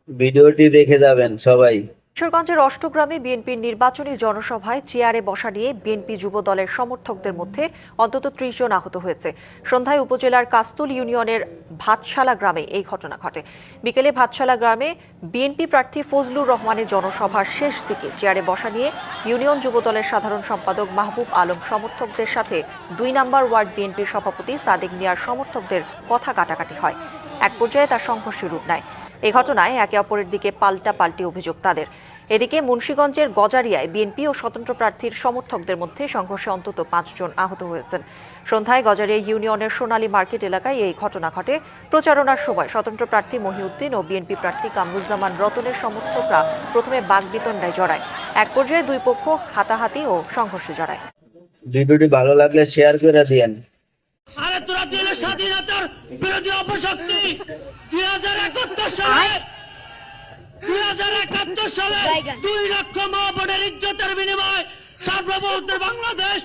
ভিডিওটি দেখে যাবেন সবাই। কিশোরগঞ্জের অষ্টগ্রামে বিএনপির নির্বাচনী জনসভায় চেয়ারে বসা নিয়ে বিএনপি যুব দলের সমর্থকদের মধ্যে অন্তত ৩০ জন আহত হয়েছে। সন্ধ্যায় উপজেলার কাস্তুল ইউনিয়নের ভাতশালা গ্রামে এই ঘটনা ঘটে। বিকেলে ভাতশালা গ্রামে বিএনপি প্রার্থী ফজলুর রহমানের জনসভার শেষ দিকে চেয়ারে বসা নিয়ে ইউনিয়ন যুব দলের সাধারণ সম্পাদক মাহবুব আলম সমর্থকদের সাথে ২ নম্বর ওয়ার্ড বিএনপির সভাপতি সাদেক মিয়ার সমর্থকদের কথা কাটাকাটি হয়। এক পর্যায়ে তার সংঘর্ষে রূপ নেয়। এই ঘটনায় একে অপরের দিকে পাল্টাপাল্টি অভিযোগ তাদের। এদিকে মুন্সিগঞ্জের গজারিয়ায় বিএনপি ও স্বতন্ত্র প্রার্থীর সমর্থকদের মধ্যে সংঘর্ষে অন্তত ৫ জন আহত হয়েছেন। সন্ধ্যায় গজারিয়া ইউনিয়নের সোনালী মার্কেট এলাকায় এই ঘটনা ঘটে। প্রচারণার সময় স্বতন্ত্র প্রার্থী মহিউদ্দিন ও বিএনপি প্রার্থী কামরুজ্জামান রতনের সমর্থকরা প্রথমে বাগবিতণ্ডায় জড়ায়। এক পর্যায়ে দুই পক্ষ হাতাহাতি ও সংঘর্ষে জড়ায়। ভিডিওটি ভালো লাগলে শেয়ার করে দিয়েন। আরে তোরা দিল স্বাধীনতার বিরোধী অপশক্তি 2071 সালে 2 লক্ষ মা বোনের ইজ্জতের বিনিময়ে সার্বভৌমত্বের বাংলাদেশ